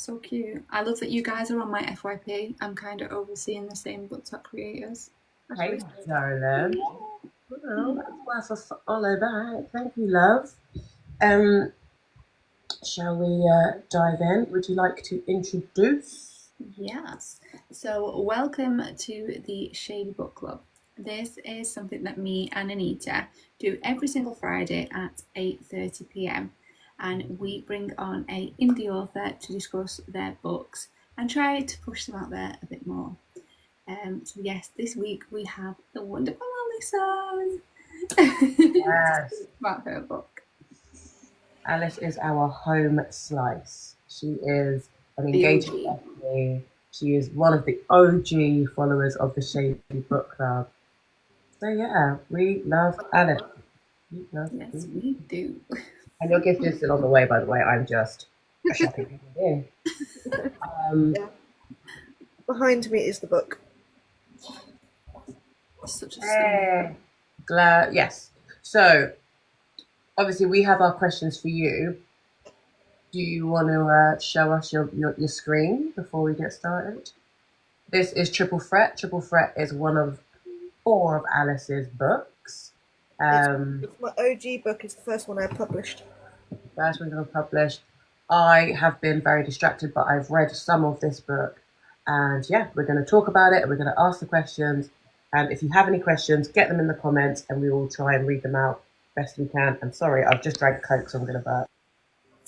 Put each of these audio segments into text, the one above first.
So cute. I love that you guys are on my FYP. I'm kind of overseeing the same BookTok creators. Hey, darling. Well, that's what's us all about. Thank you, love. Um, shall we dive in? Would you like to introduce? Yes. So, welcome to the Shady Book Club. This is something that me and Anita do every single Friday at 8:30 p.m. And we bring on a indie author to discuss their books and try to push them out there a bit more. So yes, this week we have the wonderful Alison. Yes. About her book. Alice is our home slice. She is an The engaging OG. bestie. She is one of the OG followers of the Shady Book Club. So yeah, we love Alice. We love Yes, you. we do. And your gift is still on the way, by the way. I'm just a shopping human being. Yeah. Behind me is the book. Such a stunning. Glad, yes. So obviously we have our questions for you. Do you want to show us your screen before we get started? This is Triple Fret. Triple Fret is one of four of Alice's books. It's my OG book. It's the first one I published. First one I've published. I have been very distracted, but I've read some of this book. And yeah, we're going to talk about it and we're going to ask the questions. And if you have any questions, get them in the comments and we will try and read them out best we can. I'm sorry, I've just drank Coke, so I'm going to burp.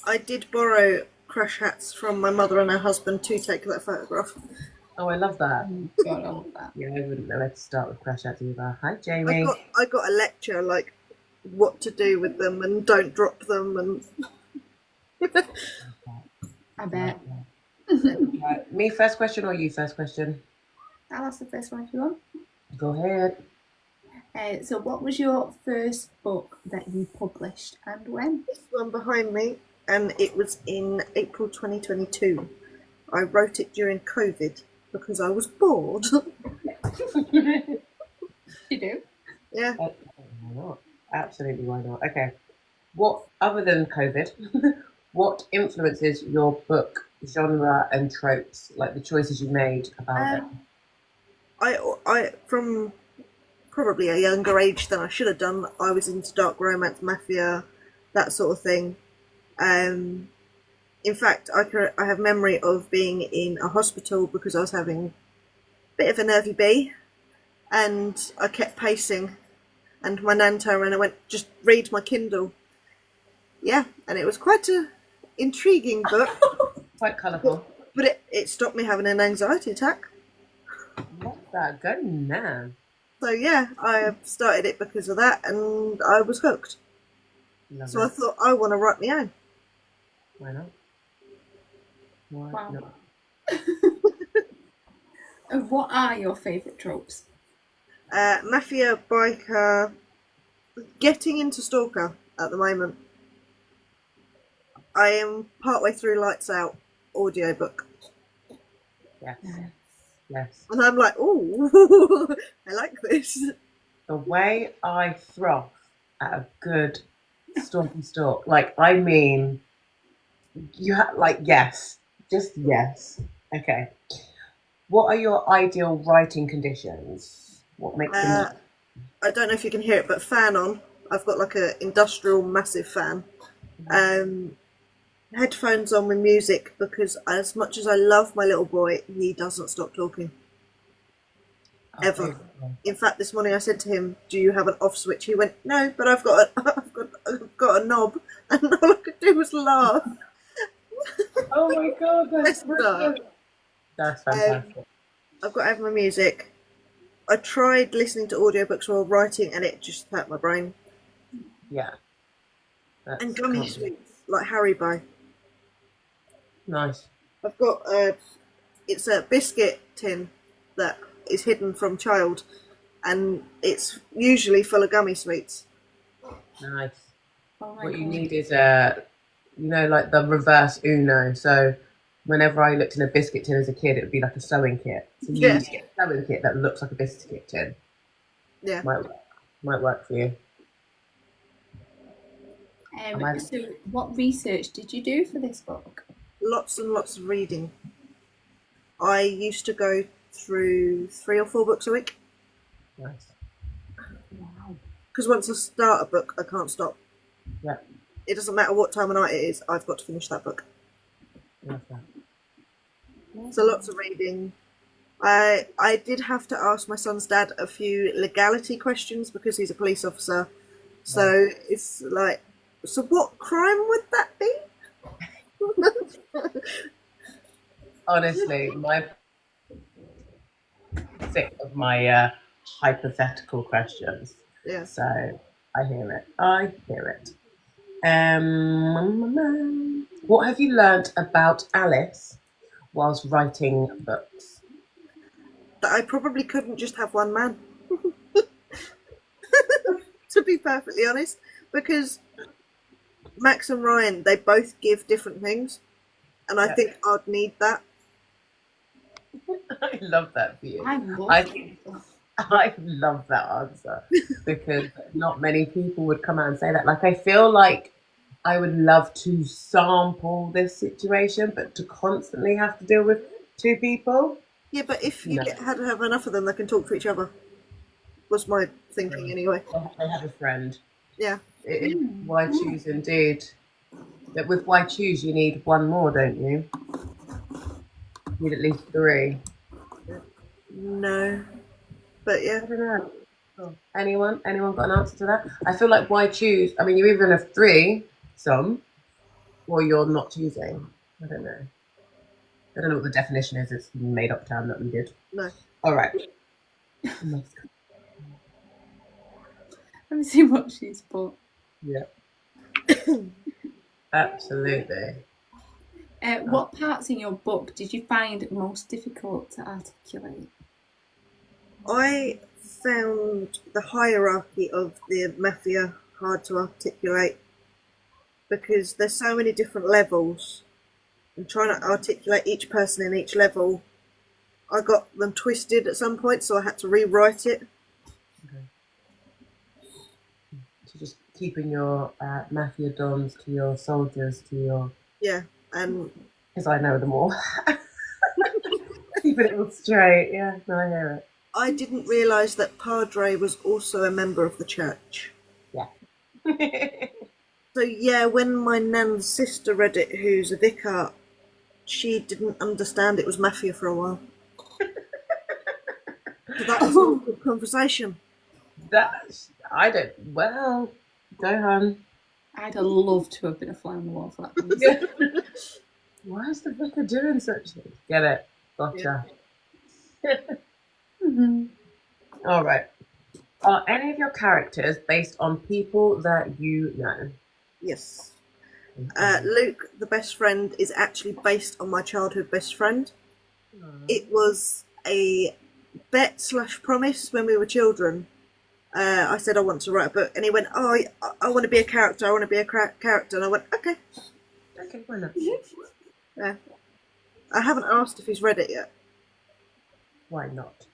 I did borrow crush hats from my mother and her husband to take that photograph. Oh, I love that. Oh, God, I love that. Yeah, I wouldn't know where to start with crush hats either. Hi, Jamie. I got a lecture like what to do with them and don't drop them and. I bet. Right. Me first question or you first question? I'll ask the first one if you want. Go ahead. So, what was your first book that you published and when? This one behind me, and it was in April 2022. I wrote it during COVID because I was bored. You do? Yeah. Why not? Absolutely, why not? Okay. What, other than COVID, what influences your book genre and tropes, like the choices you made about it? I from probably a younger age than I should have done. I was into dark romance, mafia, that sort of thing. In fact, I have memory of being in a hospital because I was having a bit of a nervy bee, and I kept pacing. And my nan turned around and went, "Just read my Kindle." Yeah, and it was quite a intriguing book, Quite colourful. but it stopped me having an anxiety attack. What's that? Go now. So yeah, I started it because of that, and I was hooked. Love So I it. thought I want to write my own. Why not? Why Wow. not? And what are your favourite tropes? Mafia, biker, getting into stalker at the moment. I am partway through Lights Out audiobook, Yes. Yes. and I'm like, oh, I like this. The way I throw at a good stalky stalk, like I mean, you have like yes, just yes. Okay. What are your ideal writing conditions? What makes them? I don't know if you can hear it, but fan on. I've got like a industrial massive fan. Headphones on with music because as much as I love my little boy, he doesn't stop talking. Ever. In fact, this morning I said to him, "Do you have an off switch?" He went, "No, but I've got a knob," and all I could do was laugh. Oh my god, that's Bless brilliant. That's fantastic. I've got to have my music. I tried listening to audiobooks while writing, and it just hurt my brain. Yeah. That's And gummy cool. sweets like Haribo. Nice. I've got it's a biscuit tin that is hidden from child, and it's usually full of gummy sweets. Nice. Oh my What you God. need is like the reverse Uno. So whenever I looked in a biscuit tin as a kid, it would be like a sewing kit. So you Yeah. need to get a sewing kit that looks like a biscuit tin. Yeah. Might work for you. So, what research did you do for this book? Lots and lots of reading. I used to go through 3 or 4 books a week. Nice. Wow. Because once I start a book, I can't stop. Yeah. It doesn't matter what time of night it is, I've got to finish that book. Love that. So lots of reading. I did have to ask my son's dad a few legality questions because he's a police officer. So it's like, so what crime would that be? Honestly, my sick of my hypothetical questions. Yeah. So I hear it. I hear it. What have you learnt about Alice whilst writing books? That I probably couldn't just have one man. To be perfectly honest, because Max and Ryan, they both give different things, and I think I'd need that. I love that for you. I love I love that answer because not many people would come out and say that. Like, I feel like I would love to sample this situation, but to constantly have to deal with 2 people. Yeah, but if you No. had to have enough of them, they can talk to each other. Was my thinking anyway. I have a friend. Yeah. It is why choose indeed. But with why choose, you need one more, don't you? You need at least 3. No. But yeah. I don't know. Anyone got an answer to that? I feel like why choose? I mean, you either have 3, or you're not choosing. I don't know. I don't know what the definition is. It's made up term that we did. No. All right. Let me see what she's put. Yeah. Absolutely. What parts in your book did you find most difficult to articulate? I found the hierarchy of the mafia hard to articulate because there's so many different levels, and trying to articulate each person in each level, I got them twisted at some point, so I had to rewrite it. Okay. So just keeping your mafia dons to your soldiers to your... Yeah, and... Because I know them all. Keeping it all straight. Yeah, no, I hear it. I didn't realise that Padre was also a member of the church. Yeah. So yeah, when my nan's sister read it, who's a vicar, she didn't understand it was mafia for a while. So that was a good conversation. I don't... Well, go on. I'd have loved to have been a fly on the wall for that. Why is the vicar doing such things? Get it. Gotcha. Yeah. Mm-hmm. All right. Are any of your characters based on people that you know? Yes. Luke, the best friend, is actually based on my childhood best friend. It was a bet/promise when we were children. I said I want to write a book, and he went, "Oh, I want to be a character. I want to be a character." And I went, "Okay." Okay, why not? Yeah. I haven't asked if he's read it yet. Why not?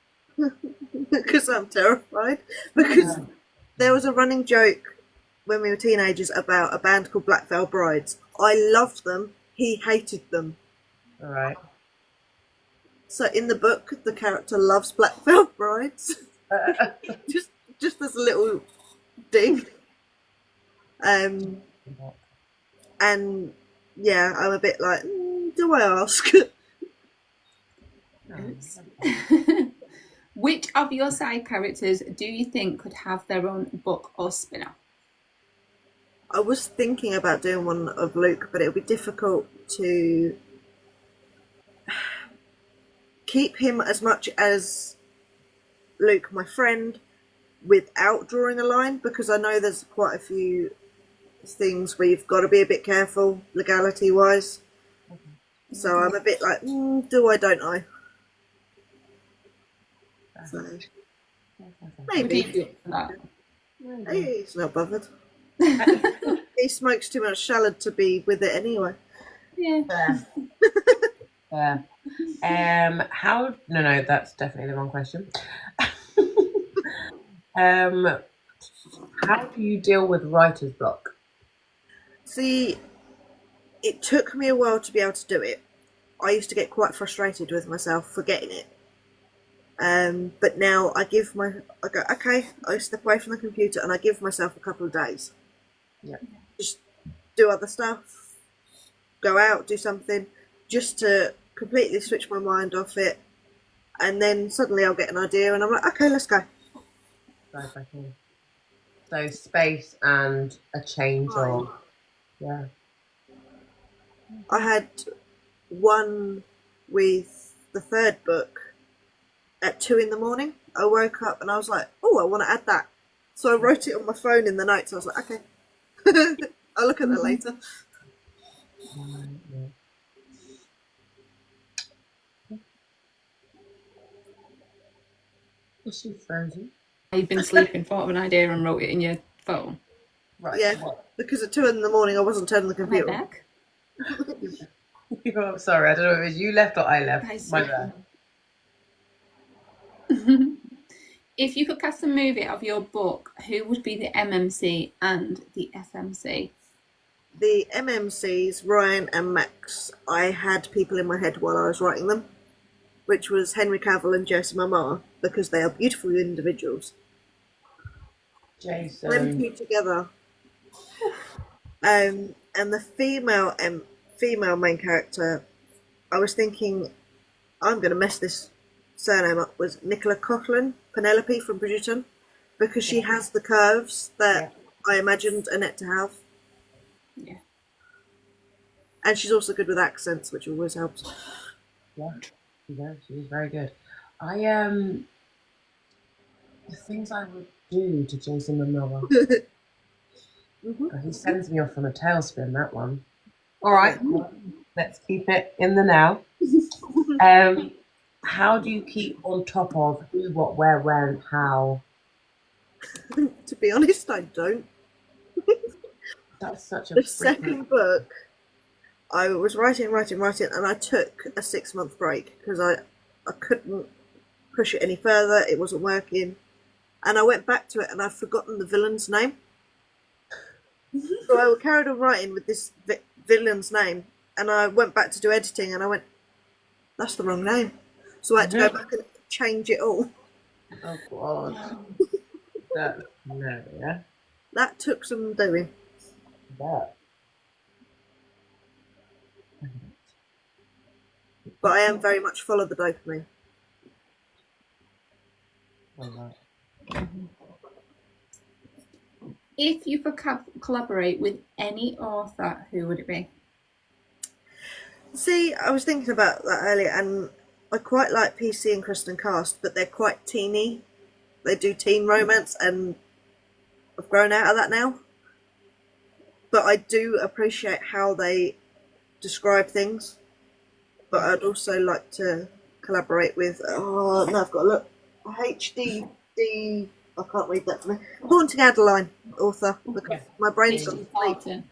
Because I'm terrified. Because there was a running joke when we were teenagers about a band called Black Veil Brides. I loved them. He hated them. All right. So in the book, the character loves Black Veil Brides. just as a little dig. And yeah, I'm a bit like, do I ask? Which of your side characters do you think could have their own book or spin-off? I was thinking about doing one of Luke, but it would be difficult to keep him as much as Luke, my friend, without drawing a line, because I know there's quite a few things where you've got to be a bit careful legality wise. So I'm a bit like, do I, don't I? So maybe. He's not bothered. He smokes too much salad to be with it anyway. Yeah. How? No, that's definitely the wrong question. How do you deal with writer's block? See, it took me a while to be able to do it. I used to get quite frustrated with myself for getting it. But now I go, okay, I step away from the computer and I give myself a couple of days. Yeah. Just do other stuff, go out, do something, just to completely switch my mind off it. And then suddenly I'll get an idea and I'm like, okay, let's go. Right back in. So space and a change of, yeah. I had one with the third book at 2 in the morning. I woke up and I was like, oh, I want to add that. So I wrote it on my phone in the notes. I was like, okay, I'll look at that later. Yeah. Is she frozen? You've been sleeping, thought of an idea and wrote it in your phone. Right. Yeah, because at 2 in the morning I wasn't turning the Am I computer on. back? Oh, sorry, I don't know if it was you left or I left. Guys, My bad. If you could cast a movie of your book, who would be the MMC and the FMC? The MMCs, Ryan and Max, I had people in my head while I was writing them, which was Henry Cavill and Jason Momoa, because they are beautiful individuals. Jason. Them two together. And the female main character, I was thinking, I'm going to mess this surname up, was Nicola Coughlan, Penelope from Bridgerton, because she has the curves that I imagined Annette to have. Yeah. And she's also good with accents, which always helps. Yeah, she's very good. The things I would do to Jason Momoa. He sends me off on a tailspin, that one. All right, let's keep it in the now. How do you keep on top of who, what, where, when, how? To be honest, I don't. That's such a The second book, I was writing, and I took a 6-month break because I couldn't push it any further. It wasn't working. And I went back to it and I'd forgotten the villain's name. So I carried on writing with this villain's name, and I went back to do editing and I went, that's the wrong name. So I had to go back and change it all. Oh, God. That's hilarious. That took some doing. That. But I am very much full of the dopamine. If you could collaborate with any author, who would it be? See, I was thinking about that earlier, and I quite like PC and Kristen Cast, but they're quite teeny. They do teen romance, and I've grown out of that now. But I do appreciate how they describe things. But I'd also like to collaborate with, oh, no, I've got to look, HDD, I can't read that for me, Haunting Adeline author, because my brain's gone Carlton.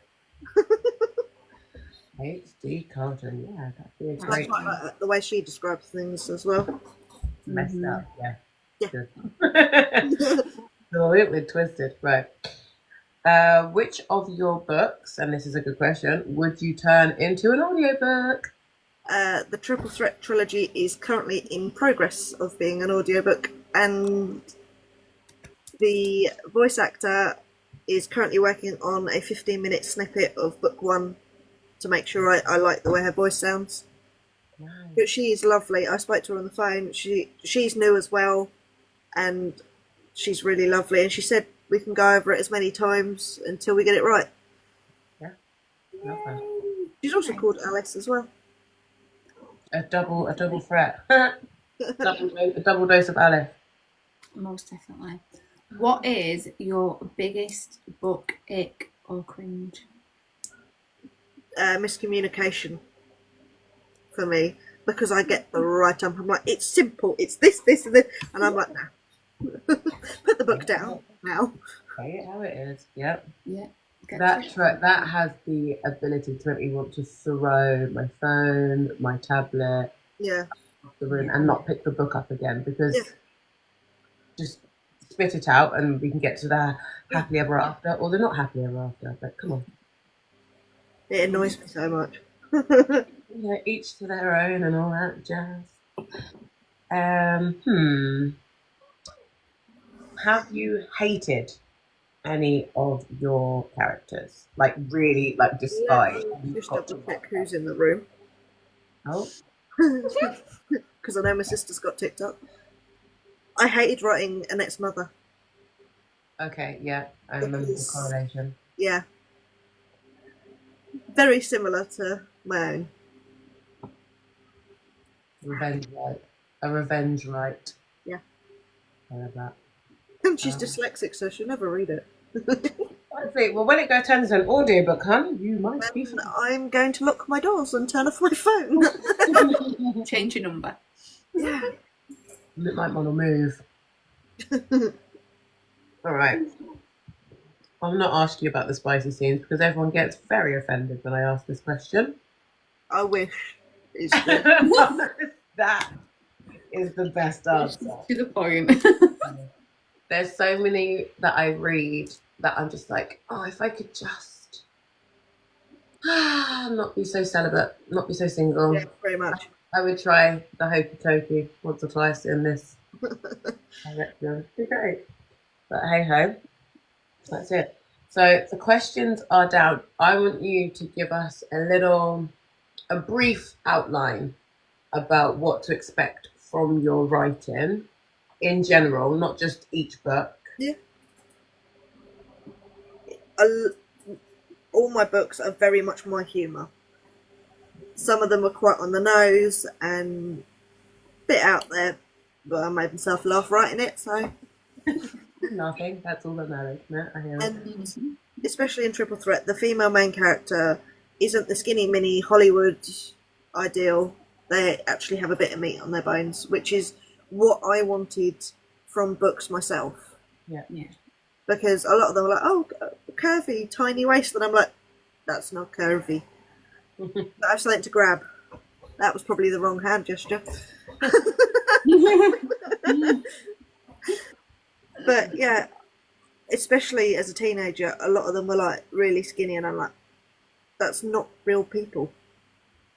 HD Carlton, yeah, that'd be a I great quite like the way she describes things as well. messed up, yeah. Yeah. Good. A little bit twisted, right. Which of your books, and this is a good question, would you turn into an audiobook? The Triple Threat trilogy is currently in progress of being an audiobook, and the voice actor is currently working on a 15-minute snippet of book 1 to make sure I like the way her voice sounds. Nice. But she is lovely. I spoke to her on the phone. She's new as well, and she's really lovely. And she said we can go over it as many times until we get it right. Yeah, lovely. She's also called Alice as well. A double threat. a double dose of Alice. Most definitely. What is your biggest book ick or cringe? Miscommunication for me, because I get the right time. I'm like, it's simple. It's this, and this, and I'm like, nah. Put the book down now. Say it how it is. Yep. Yeah. That has the ability to make me want to throw my phone, my tablet, off the room, and not pick the book up again, because just spit it out and we can get to the happily ever after, or they're not happily ever after. But come on. It annoys me so much. Each to their own and all that jazz. Have you hated any of your characters? Like really, like despise? Let me You've just got double to check who's in the room. Oh, Because I know my sister's got TikTok. I hated writing Annette's mother. okay, yeah, I remember the correlation. Yeah, very similar to my own. Revenge right. A revenge right. Yeah. I love that. And she's dyslexic, so she'll never read it. I think, well, when it turns into an audiobook, hun, you might be And I'm going to lock my doors and turn off my phone. Change your number. Yeah. You might want to move. All right. I'm not asking you about the spicy scenes because everyone gets very offended when I ask this question. I wish. Is That is the best answer. To the point. There's so many that I read that I'm just like, oh, if I could just not be so celibate, not be so single. Yeah, very much. I would try the hokey cokey once or twice in this direction. It'd be great. But hey ho, that's it. So the questions are down. I want you to give us a brief outline about what to expect from your writing in general, not just each book. Yeah. All my books are very much my humour. Some of them are quite on the nose and a bit out there, but I made myself laugh writing it, so. Nothing. That's all that matters, isn't it? I hear it. And especially in Triple Threat, the female main character isn't the skinny mini Hollywood ideal. They actually have a bit of meat on their bones, which is what I wanted from books myself. Yeah. Because a lot of them are like, oh, curvy, tiny waist, and I'm like, that's not curvy. I have something to grab. That was probably the wrong hand gesture. But yeah, especially as a teenager, a lot of them were like really skinny, and I'm like, that's not real people.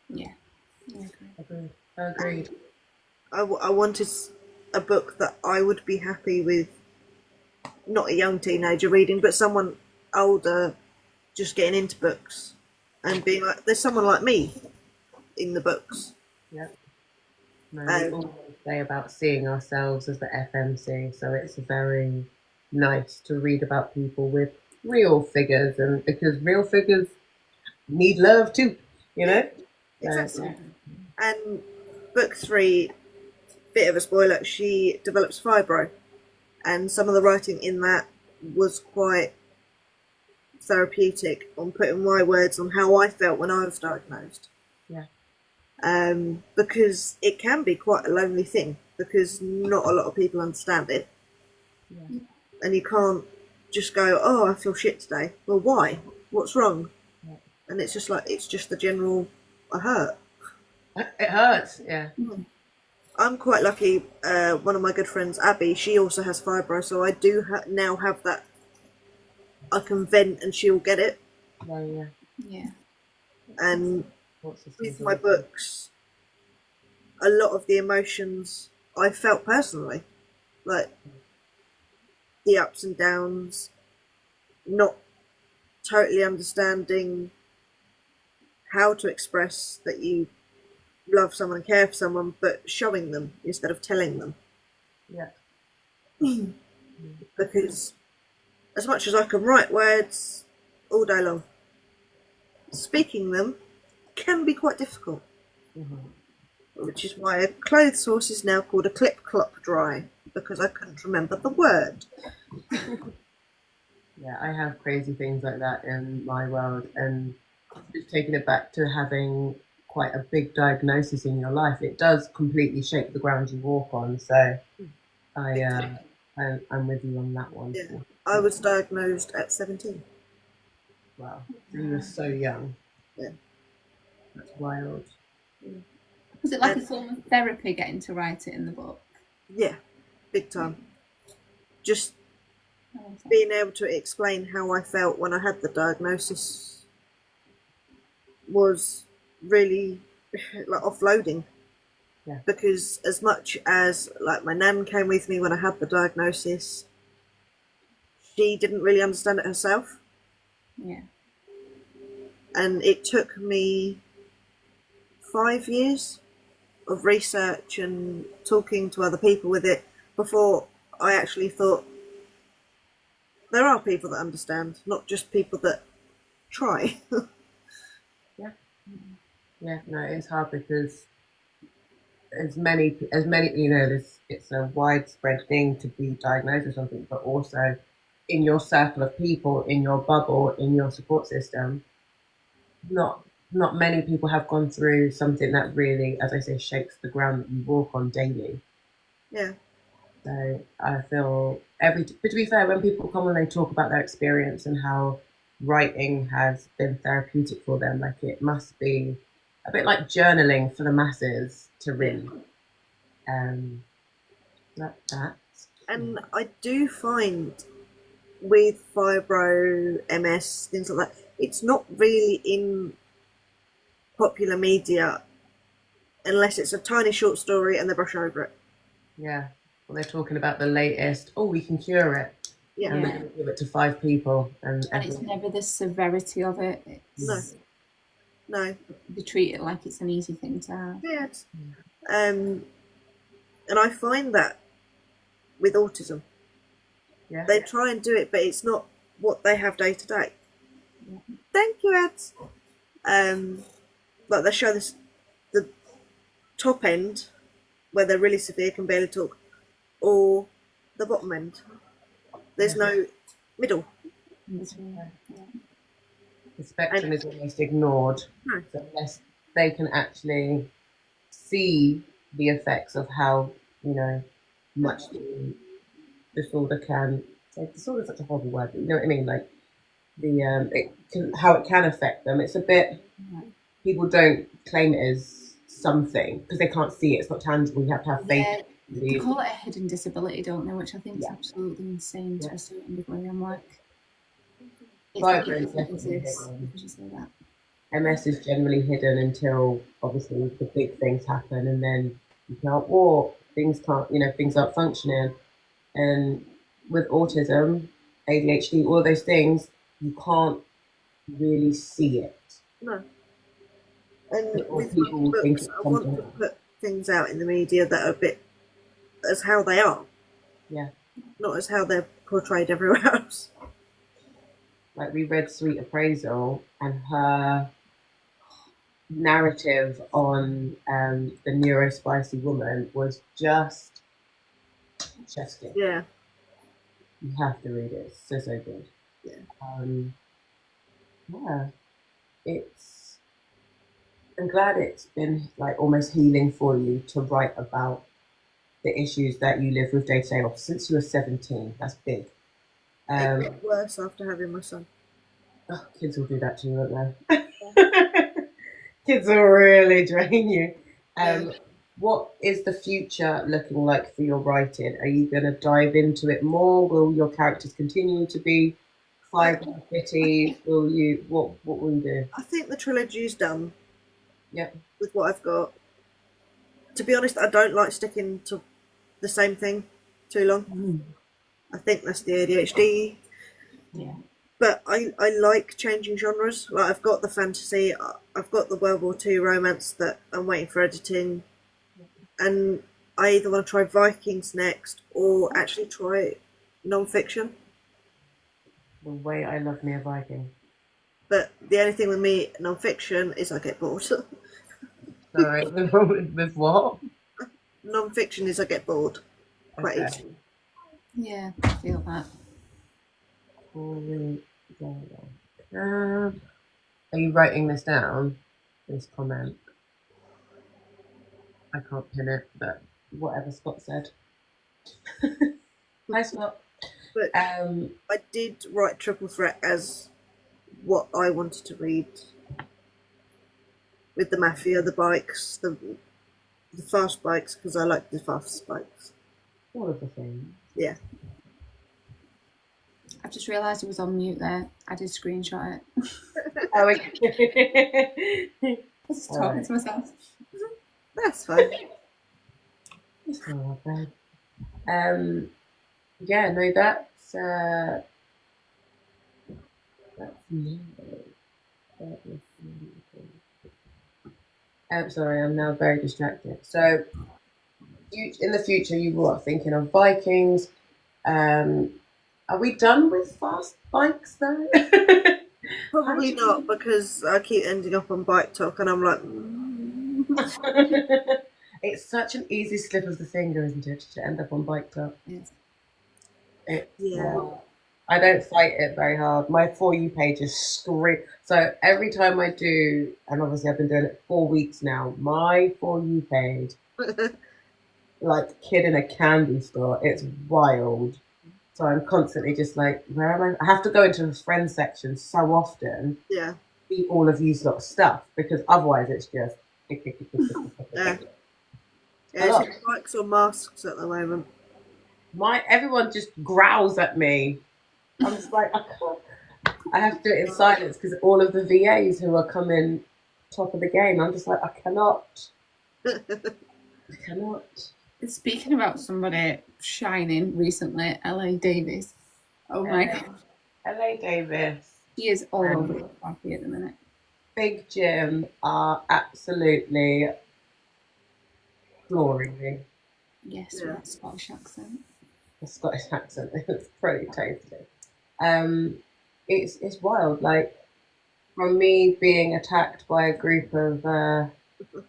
Yeah. Agreed. I wanted a book that I would be happy with, not a young teenager reading, but someone older just getting into books and being like, there's someone like me in the books. Yeah. No, we always say about seeing ourselves as the FMC, so it's very nice to read about people with real figures, and because real figures need love too, you know? Exactly. And book 3, bit of a spoiler, she develops fibro, and some of the writing in that was quite therapeutic on putting my words on how I felt when I was diagnosed. Yeah. Because it can be quite a lonely thing, because not a lot of people understand it. Yeah. And you can't just go, oh, I feel shit today. Well, why? What's wrong? Yeah. And it's just like, it's just the general, I hurt. It hurts, yeah. I'm quite lucky. One of my good friends, Abby, she also has fibro, so I do now have that. I can vent and she'll get it. Yeah. And with my books, a lot of the emotions I felt personally, like the ups and downs, not totally understanding how to express that you love someone and care for someone, but showing them instead of telling them. Yeah. Because as much as I can write words all day long, speaking them can be quite difficult. Which is why a clothes horse is now called a clip clop dry, because I couldn't remember the word. Yeah, I have crazy things like that in my world, and just taking it back to having quite a big diagnosis in your life, it does completely shape the ground you walk on. So I'm with you on that one. Yeah. I was diagnosed at 17. Wow, you were so young. Yeah. That's wild. Was it like a form of therapy getting to write it in the book? Yeah, big time. Just being able to explain how I felt when I had the diagnosis was really like offloading. Yeah. Because as much as like my nan came with me when I had the diagnosis, she didn't really understand it herself. Yeah. And it took me 5 years of research and talking to other people with it before I actually thought there are people that understand, not just people that try. Yeah. Yeah. No, it's hard because as many it's a widespread thing to be diagnosed with something, but also in your circle of people, in your bubble, in your support system, not not many people have gone through something that really, as I say, shakes the ground that you walk on daily. Yeah. So I feel but to be fair, when people come and they talk about their experience and how writing has been therapeutic for them, like it must be a bit like journaling for the masses to Yeah. read. That. And I do find with fibro, MS, things like that, it's not really in popular media unless it's a tiny short story and they brush over it. Yeah. Well, they're talking about the latest. Oh, we can cure it, Yeah. and we're Yeah. going to give it to 5 people, and And it's never the severity of it. No. It's No. they treat it like it's an easy thing to have. Yeah. And I find that with autism, Yeah. they try and do it, but it's not what they have day to day. Thank you, ads. Like they show this the top end where they're really severe, can barely talk, or the bottom end. There's no middle. The spectrum is almost ignored, No. so unless they can actually see the effects of how much the disorder can. Disorder is such a horrible word, but you know what I mean. Like how it can affect them. It's a bit. People don't claim it as something because they can't see it. It's not tangible. You have to have faith. Yeah, they call it a hidden disability, don't they? Which I think is absolutely insane to a certain degree. I'm like, it's like it doesn't exist because you say that. MS is generally hidden until obviously the big things happen, and then you can't walk. Things aren't functioning. And with autism, ADHD, all those things, you can't really see it. No. And Or with people my think books, it's I want something to else. put things out in the media that are a bit as how they are, Yeah. not as how they're portrayed everywhere else. Like we read Sweet Appraisal, and her narrative on the neurospicy woman was just chesty. Yeah. You have to read it. It's so good. Yeah. Yeah. It's. I'm glad it's been like almost healing for you to write about the issues that you live with day to day. Since you were 17, that's big. It got worse after having my son. Oh, kids will do that to you, won't they? Kids will really drain you. What is the future looking like for your writing? Are you going to dive into it more? Will your characters continue to be fibre bitty? Will you? What will you do? I think the trilogy is done. Yep. With what I've got. To be honest, I don't like sticking to the same thing too long. I think that's the ADHD. Yeah. But I like changing genres. Like I've got the fantasy, I've got the World War II romance that I'm waiting for editing, and I either want to try Vikings next or actually try non-fiction. The way I love me a Viking. But the only thing with me non-fiction is I get bored. Sorry, with what? Non-fiction is I get bored quite easily. Yeah, I feel that. Are you writing this down? This comment. I can't pin it, but whatever Scott said. Hi, Scott. But I did write Triple Threat as what I wanted to read, with the mafia, the bikes, the fast bikes, because I like the fast bikes. All of the things. Yeah. I've just realised it was on mute there. I did screenshot it. Oh, okay. I was just All talking right. to myself. That's fine. It's not bad. Yeah, no, that's me. That is me. I'm sorry, I'm now very distracted. So, in the future, you are thinking of Vikings. Um, are we done with fast bikes though? How Probably do not, you... because I keep ending up on bike talk, and I'm like, It's such an easy slip of the finger, isn't it, to end up on bike talk? Yes. It's yeah. I don't fight it very hard. My For You page is scream. So every time I do, and obviously I've been doing it 4 weeks now, my For You page, like kid in a candy store, it's wild. So I'm constantly just like, where am I? I have to go into the friends section so often, Yeah. see all of you lot of stuff, because otherwise it's just Yeah. a Yeah, is lot. it bikes or masks at the moment? Everyone just growls at me. I'm just like, I can't. I have to do it in silence because all of the VAs who are coming top of the game, I'm just like, I cannot. I cannot. Speaking about somebody shining recently, LA Davis. Oh my LA, god. LA Davis She is all over and the party at the minute. Big Jim are absolutely flooring me. Yes, with Yeah. that Scottish accent. The Scottish accent is pretty tasty. Um, it's wild. Like from me being attacked by a group of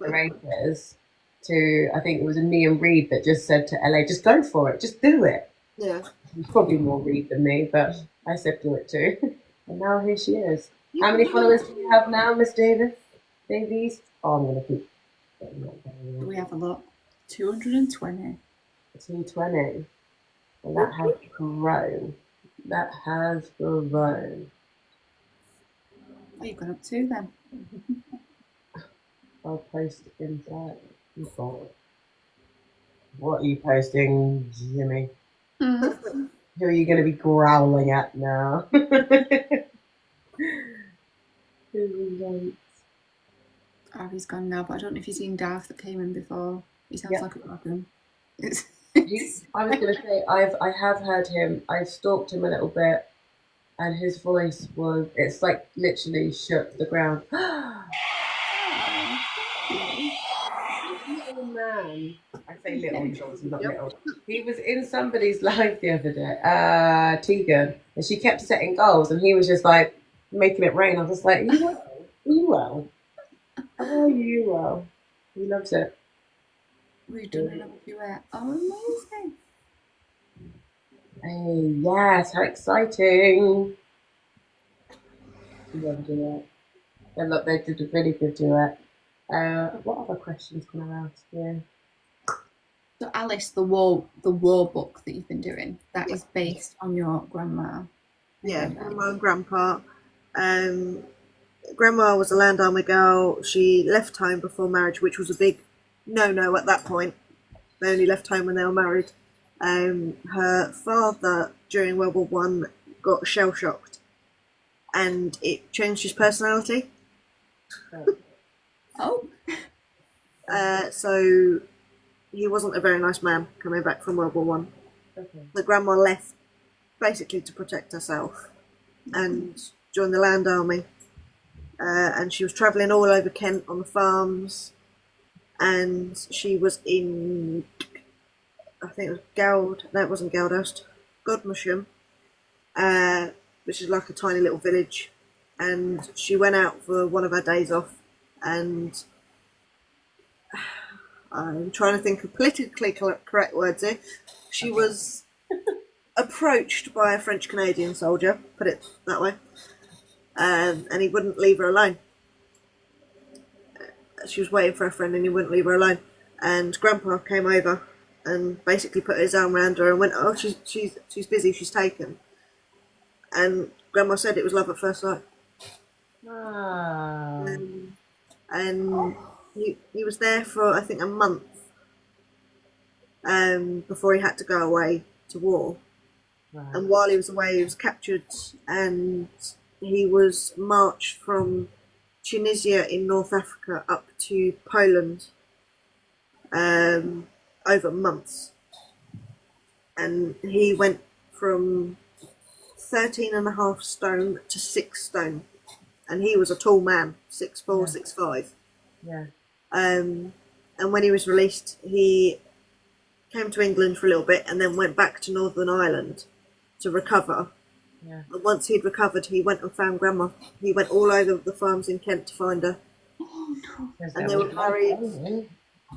Rangers to I think it was a Liam Reed that just said to LA, just go for it, just do it. Yeah. He's probably more Reed than me, but I said do it too. And now here she is. You How can many do followers it. do you have now, Miss Davis? Davies? Oh, I'm gonna keep We have a look. 220. 220. Well, that has grown. That has grown. What are you going up to then? I'll post inside. What are you posting, Jimmy? Mm. Who are you going to be growling at now? Oh, he's gone now, but I don't know if you've seen Darth that came in before. He sounds Yeah. like a raccoon. It's, I was going to say I have heard him. I've stalked him a little bit, and his voice it's like literally shook the ground. Little man. I say little, he's obviously not Yep. little. He was in somebody's live the other day, Tegan, and she kept setting goals, and he was just like making it rain. I was just like, you well? Are you well? Are you well? He loves it. we've done another duet. Oh, amazing. Hey, yes, how exciting! Love a duet. And look, they did a really good duet. What other questions can I ask you? So Alice, the war book that you've been doing, that is based on your grandma. Yeah, grandma and grandpa. Grandma was a land army girl. She left home before marriage, which was a big no at that point. They only left home when they were married. Her father during World War One got shell shocked, and it changed his personality. Oh, So he wasn't a very nice man coming back from World War One. Okay. The grandma left basically to protect herself and joined the land army. And she was travelling all over Kent on the farms. And she was in, I think it was no, it wasn't Galdust, Godmersham, which is like a tiny little village. And she went out for one of her days off, and I'm trying to think of politically correct words here. She was approached by a French Canadian soldier, put it that way, and he wouldn't leave her alone. She was waiting for her friend, and he wouldn't leave her alone. And Grandpa came over and basically put his arm around her and went, "Oh, she's busy. She's taken." And Grandma said it was love at first sight. Ah. And he was there for I think a month before he had to go away to war. Wow. And while he was away, he was captured and he was marched from Tunisia in North Africa up to Poland over months. And he went from 13.5 stone to 6 stone. And he was a tall man, 6'4", Yeah. 6'5". Yeah. And when he was released, he came to England for a little bit and then went back to Northern Ireland to recover. Yeah. And once he'd recovered, he went and found Grandma. He went all over the farms in Kent to find her. Oh no. And they were married.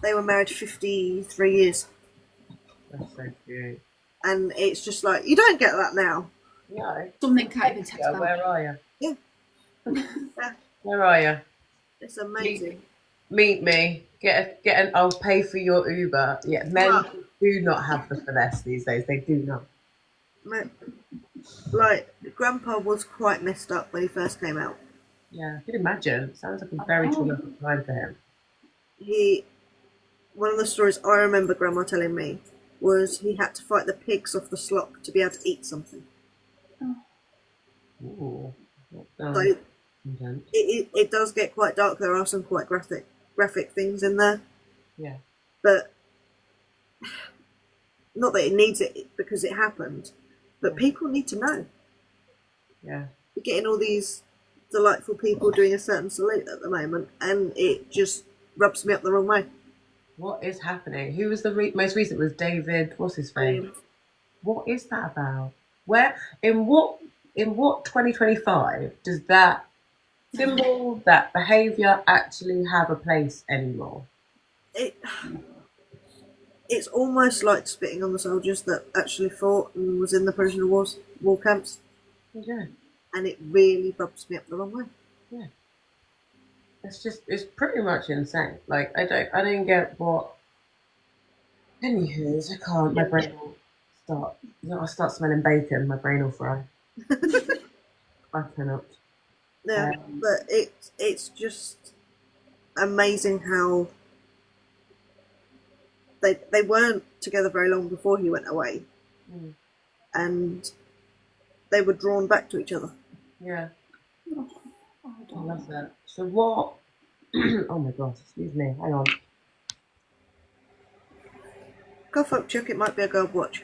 They were married 53 years. That's so cute. And it's just like, you don't get that now. Yeah. Something can't even text back. Where are you? Yeah. Where are you? It's amazing. Meet me. Get an. I'll pay for your Uber. Yeah, men do not have the finesse these days. They do not. Like, Grandpa was quite messed up when he first came out. Yeah, I can imagine. It sounds like a very traumatic time for him. One of the stories I remember Grandma telling me was he had to fight the pigs off the slop to be able to eat something. Ooh. So it does get quite dark. There are some quite graphic things in there. Yeah. But not that it needs it because it happened, but people need to know. Yeah. We're getting all these delightful people doing a certain salute at the moment, and it just rubs me up the wrong way. What is happening? Who was the most recent? Was David? What's his name? What is that about? Where in what 2025 does that symbol, that behaviour actually have a place anymore? It's almost like spitting on the soldiers that actually fought and was in the prisoner war camps. Yeah. And it really rubs me up the wrong way. Yeah. It's pretty much insane. Like I don't get what. Anywho's, I can't. My brain will start. I'll start smelling bacon. My brain will fry. I cannot. Yeah, but it's just amazing how they weren't together very long before he went away, and they were drawn back to each other. Yeah. I love that. So what? Oh my gosh! Excuse me. Hang on. Go fuck check. It might be a girl watch.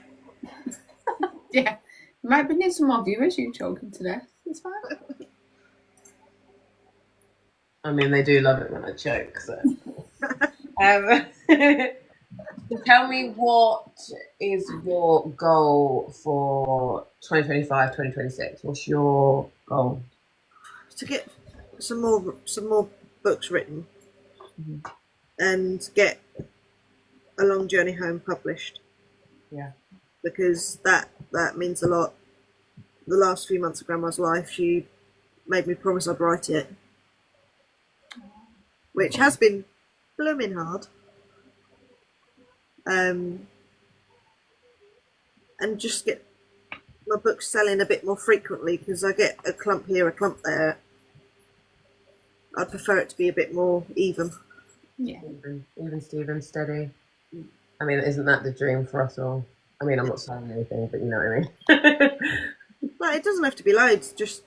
Yeah. Might be need some more viewers. You choking to death. It's fine. I mean, they do love it when I choke. So, tell me, what is your goal for 2025, 2026? What's your goal? To get some more books written, and get A Long Journey Home published. Yeah. Because that means a lot. The last few months of Grandma's life, she made me promise I'd write it, which has been blooming hard. And just get my books selling a bit more frequently, because I get a clump here, a clump there. I'd prefer it to be a bit more even. Yeah. Even Steven, steady. I mean, isn't that the dream for us all? I mean, I'm not saying anything, but you know what I mean. Like, it doesn't have to be loads, just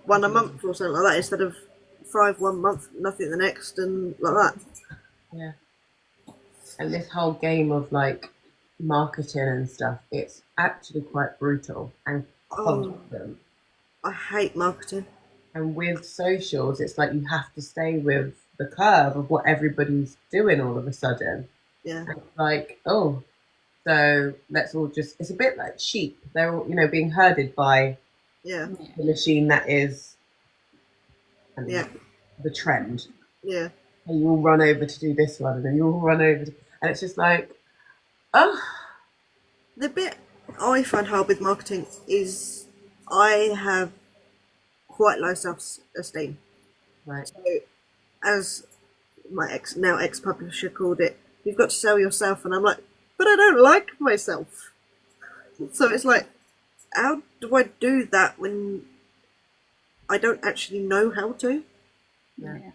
one a month or something like that, instead of 5 one month, nothing the next, and like that. Yeah. And this whole game of like marketing and stuff, it's actually quite brutal and constant. I hate marketing. And with socials, it's like you have to stay with the curve of what everybody's doing all of a sudden. Yeah. And it's like, oh, so let's all just, it's a bit like sheep. They're all, being herded by the machine that is the trend. Yeah. And you all run over to do this one, and then you all run over and it's just like, oh. The bit I find hard with marketing is I have quite low self-esteem. Right. So, as my ex-publisher called it, you've got to sell yourself, and I'm like, but I don't like myself. So it's like, how do I do that when I don't actually know how to? Yeah.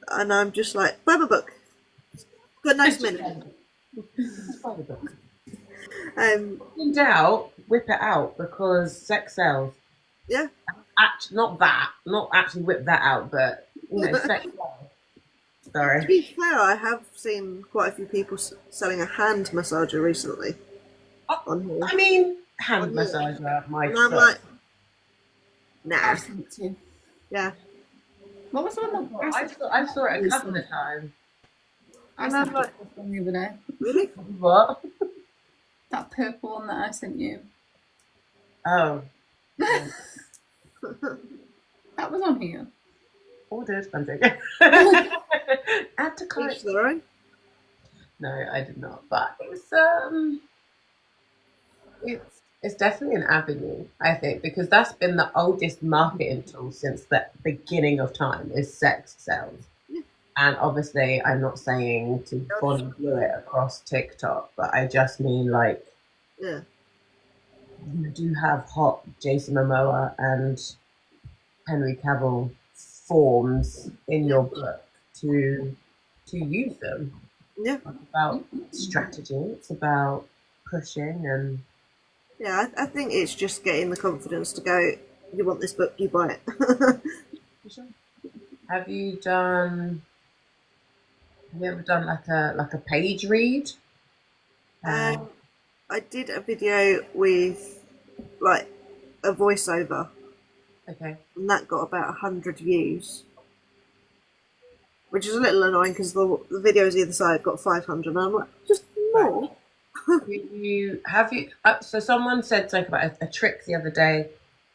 And I'm just like, buy my book. Got a nice minute. Buy the book. In doubt, whip it out, because sex sells. Yeah. Not actually whip that out, but sex. To Sorry. be fair, I have seen quite a few people selling a hand massager recently Oh, on here. I mean, hand On here. massager, my And I'm foot. like, nah. I've seen it too. Yeah. What was the one that I saw it a couple of times. I And sent I'm you like, one the other day. really? What? That purple one that I sent you. Oh, yeah. That was on here. Ordered. I'm joking. Add to cart. Each their own. No, I did not. But it's definitely an avenue, I think, because that's been the oldest marketing tool since the beginning of time is sex sales. Yeah. And obviously, I'm not saying to fully do it across TikTok, but I just mean like Yeah. you do have hot Jason Momoa and Henry Cavill forms in Yeah. your book to use them. Yeah. It's about strategy. It's about pushing and. Yeah. I think it's just getting the confidence to go, you want this book, you buy it. Have you done? Have you ever done like a page read? Uh, um, I did a video with like a voiceover, okay. and that got about 100 views, which is a little annoying because the videos either side got 500, and I'm like, just Right. more. So someone said something about a trick the other day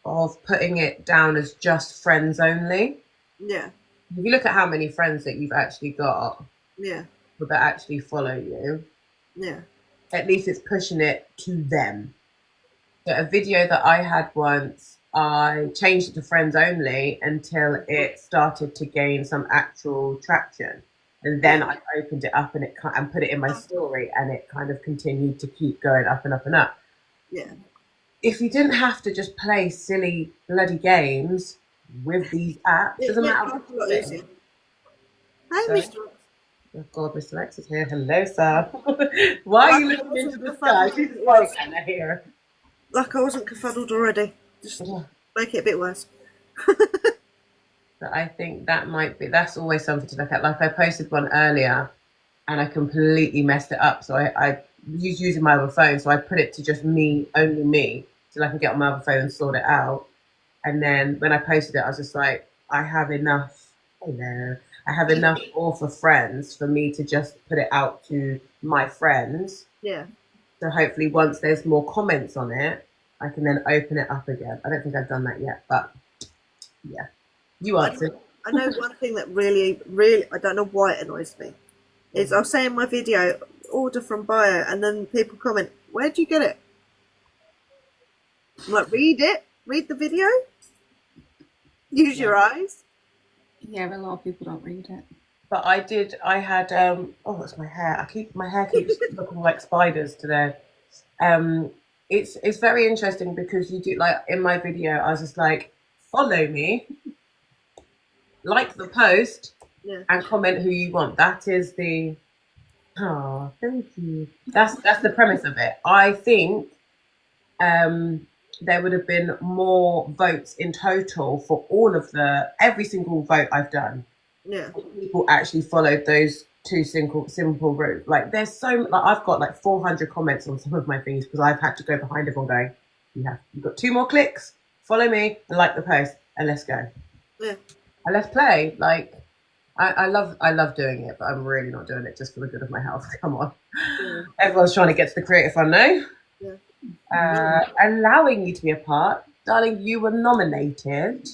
of putting it down as just friends only. Yeah. If you look at how many friends that you've actually got Yeah. that actually follow you, Yeah. at least it's pushing it to them. So a video that I had once, I changed it to friends only until it started to gain some actual traction. And then I opened it up and put it in my story, and it kind of continued to keep going up and up and up. Yeah. If you didn't have to just play silly bloody games with these apps, It doesn't makes matter life what a you're lot doing. easier. Hi, Sorry. Mr. Oh God, Mr. X is here. Hello, sir. Why are you Like I looking into wasn't the sky? befuddled. She's like, and I hear. Like I wasn't befuddled already. Just make it a bit worse. But I think that's always something to look at. Like I posted one earlier and I completely messed it up. So I was using my other phone, so I put it to just me, only me, so I can get on my other phone and sort it out. And then when I posted it, I was just like, I have enough. Hello. I have enough author friends for me to just put it out to my friends. Yeah. So hopefully, once there's more comments on it, I can then open it up again. I don't think I've done that yet, but yeah, you answered. I know one thing that really, really, I don't know why it annoys me, is I'll say in my video, order from bio, and then people comment, where'd you get it? I'm like, read it, read the video, use your eyes. Yeah, a lot of people don't read it. But I had oh, that's my hair. My hair keeps looking like spiders today. Um it's very interesting because you do, like, in my video I was just like, follow me, like the post, Yeah. and comment who you want. That is the, oh, thank you. That's the premise of it. I think there would have been more votes in total for every single vote I've done. Yeah. People actually followed those two simple routes. Like there's like I've got like 400 comments on some of my things because I've had to go behind everyone going, you've got 2 more clicks, follow me and like the post, and let's go. Yeah. And let's play. Like I love doing it, but I'm really not doing it just for the good of my health. Come on. Yeah. Everyone's trying to get to the creative fun now. Yeah. Allowing you to be a part. Darling, you were nominated.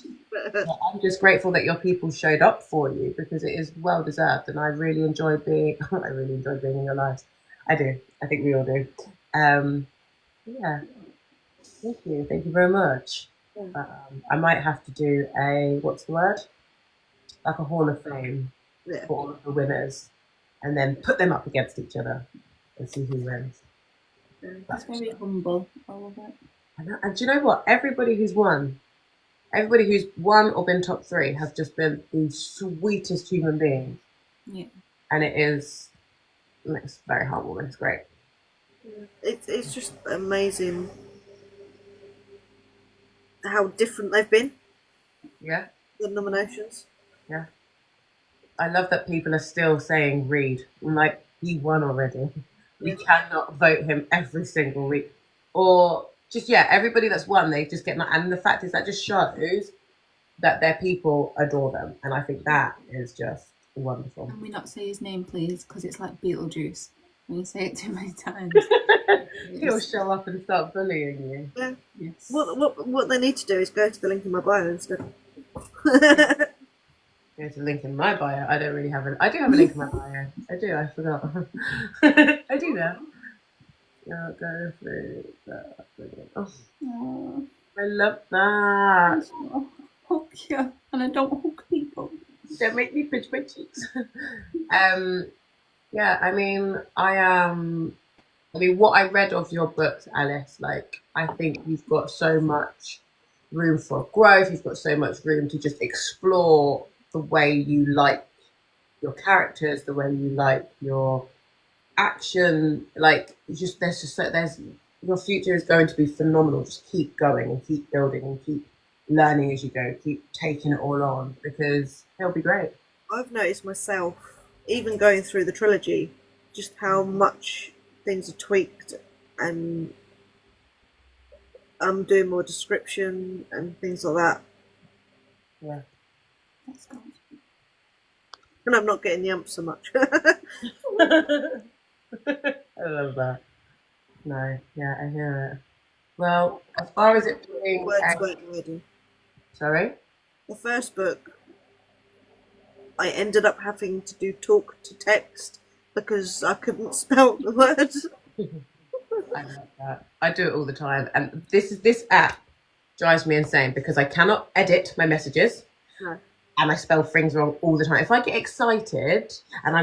I'm just grateful that your people showed up for you because it is well deserved, and I really enjoy being. I really enjoy being in your lives. I do. I think we all do. Yeah. Thank you very much. I might have to do a, what's the word? Like a Hall of Fame Yeah. for all of the winners, and then put them up against each other and see who wins. That's very humble. I love it. And do you know what? Everybody who's won or been top 3 have just been the sweetest human beings. Yeah. And it's very heartwarming. It's great. It's just amazing how different they've been, Yeah, the nominations. yeah. I love that people are still saying Reed. I'm like, he won already. We Yeah. cannot vote him every single week. Or just, yeah, everybody that's won, they just get, and the fact is that just shows that their people adore them. And I think that is just wonderful. Can we not say his name, please? Because it's like Beetlejuice. When you say it too many times. He'll show up and start bullying you. Yeah. Yes. What they need to do is go to the link in my bio instead. There's a link in my bio. I don't really have I do have a link in my bio. I do. I forgot. I do that. I'll go through that. Oh, Oh, I love that. I'll hook you, and I don't hook people. Don't make me pinch my cheeks. Yeah. I mean, what I read of your books, Alice. Like, I think you've got so much room for growth. You've got so much room to just explore the way you like your characters, the way you like your action. Like, there's your future is going to be phenomenal. Just keep going and keep building and keep learning as you go. Keep taking it all on because it'll be great. I've noticed myself, even going through the trilogy, just how much things are tweaked, and I'm doing more description and things like that. Yeah. That's good. And I'm not getting the ump so much. I love that. No, yeah, I hear it. Well, as far as it being Words weren't ready. sorry? The first book, I ended up having to do talk to text because I couldn't spell the words. I love that. I do it all the time. And this app drives me insane because I cannot edit my messages. No. And I spell things wrong all the time. If I get excited and I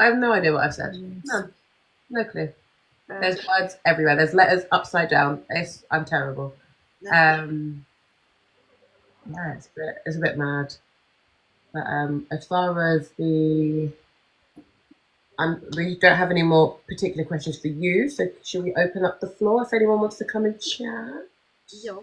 have no idea what I've said. None. No clue. There's words everywhere. There's letters upside down. I'm terrible. Yeah, it's a bit mad. But as far as we don't have any more particular questions for you. So should we open up the floor if anyone wants to come and chat? Yeah.